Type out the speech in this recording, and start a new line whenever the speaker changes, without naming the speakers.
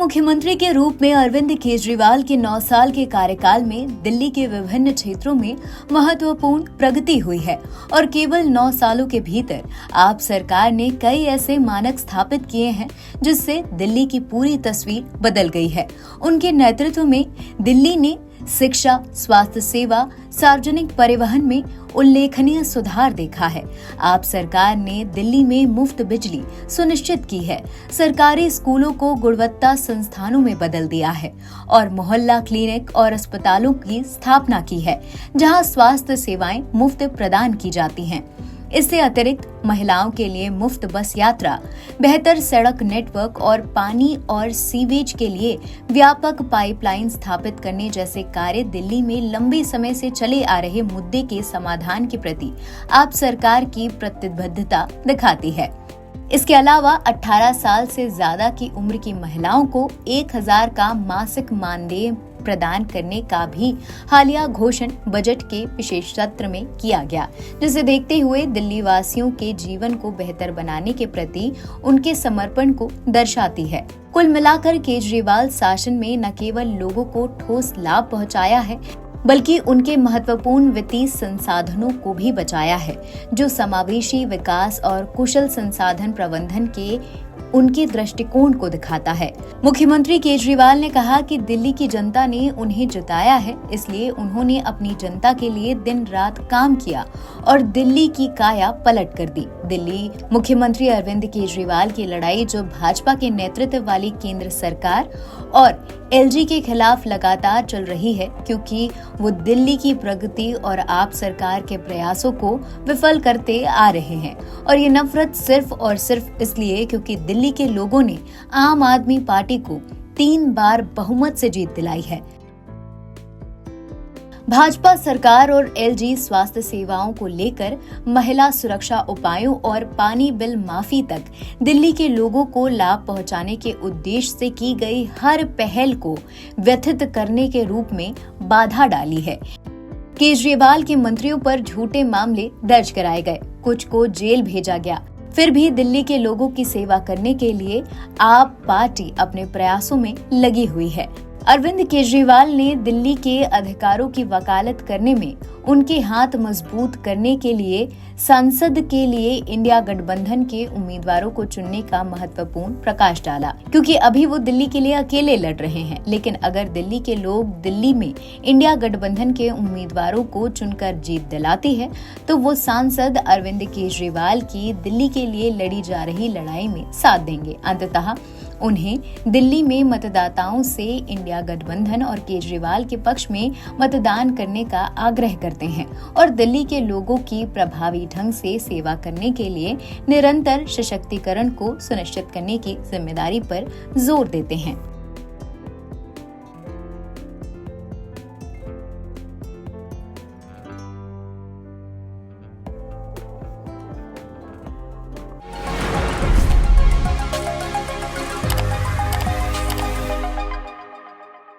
मुख्यमंत्री के रूप में अरविंद केजरीवाल के 9 साल के कार्यकाल में दिल्ली के विभिन्न क्षेत्रों में महत्वपूर्ण प्रगति हुई है और केवल 9 सालों के भीतर आप सरकार ने कई ऐसे मानक स्थापित किए हैं जिससे दिल्ली की पूरी तस्वीर बदल गई है। उनके नेतृत्व में दिल्ली ने शिक्षा, स्वास्थ्य सेवा, सार्वजनिक परिवहन में उल्लेखनीय सुधार देखा है। आप सरकार ने दिल्ली में मुफ्त बिजली सुनिश्चित की है, सरकारी स्कूलों को गुणवत्ता संस्थानों में बदल दिया है और मोहल्ला क्लिनिक और अस्पतालों की स्थापना की है, जहां स्वास्थ्य सेवाएं मुफ्त प्रदान की जाती हैं। इससे अतिरिक्त महिलाओं के लिए मुफ्त बस यात्रा, बेहतर सड़क नेटवर्क और पानी और सीवेज के लिए व्यापक पाइपलाइन स्थापित करने जैसे कार्य दिल्ली में लंबे समय से चले आ रहे मुद्दे के समाधान के प्रति आप सरकार की प्रतिबद्धता दिखाती है। इसके अलावा 18 साल से ज्यादा की उम्र की महिलाओं को 1000 का मासिक मानदेय प्रदान करने का भी हालिया घोषण बजट के विशेष सत्र में किया गया, जिसे देखते हुए दिल्ली वासियों के जीवन को बेहतर बनाने के प्रति उनके समर्पण को दर्शाती है। कुल मिलाकर केजरीवाल शासन में न केवल लोगों को ठोस लाभ पहुंचाया है, बल्कि उनके महत्वपूर्ण वित्तीय संसाधनों को भी बचाया है, जो समावेशी विकास और कुशल संसाधन प्रबंधन के उनके दृष्टिकोण को दिखाता है। मुख्यमंत्री केजरीवाल ने कहा कि दिल्ली की जनता ने उन्हें जिताया है, इसलिए उन्होंने अपनी जनता के लिए दिन रात काम किया और दिल्ली की काया पलट कर दी। दिल्ली मुख्यमंत्री अरविंद केजरीवाल की लड़ाई जो भाजपा के नेतृत्व वाली केंद्र सरकार और एलजी के खिलाफ लगातार चल रही है, क्योंकि वो दिल्ली की प्रगति और आप सरकार के प्रयासों को विफल करते आ रहे हैं। और ये नफरत सिर्फ और सिर्फ इसलिए क्योंकि दिल्ली के लोगों ने आम आदमी पार्टी को 3 बार बहुमत से जीत दिलाई है। भाजपा सरकार और एलजी स्वास्थ्य सेवाओं को लेकर महिला सुरक्षा उपायों और पानी बिल माफी तक दिल्ली के लोगों को लाभ पहुंचाने के उद्देश्य से की गई हर पहल को व्यथित करने के रूप में बाधा डाली है। केजरीवाल के मंत्रियों पर झूठे मामले दर्ज कराए गए, कुछ को जेल भेजा गया। फिर भी दिल्ली के लोगों की सेवा करने के लिए आप पार्टी अपने प्रयासों में लगी हुई है। अरविंद केजरीवाल ने दिल्ली के अधिकारों की वकालत करने में उनके हाथ मजबूत करने के लिए संसद के लिए इंडिया गठबंधन के उम्मीदवारों को चुनने का महत्वपूर्ण प्रकाश डाला, क्योंकि अभी वो दिल्ली के लिए अकेले लड़ रहे हैं। लेकिन अगर दिल्ली के लोग दिल्ली में इंडिया गठबंधन के उम्मीदवारों को चुनकर जीत दिलाती है, तो वो सांसद अरविंद केजरीवाल की दिल्ली के लिए लड़ी जा रही लड़ाई में साथ देंगे। अंततः उन्हें दिल्ली में मतदाताओं से इंडिया गठबंधन और केजरीवाल के पक्ष में मतदान करने का आग्रह करते हैं और दिल्ली के लोगों की प्रभावी ढंग से सेवा करने के लिए निरंतर सशक्तिकरण को सुनिश्चित करने की जिम्मेदारी पर जोर देते हैं।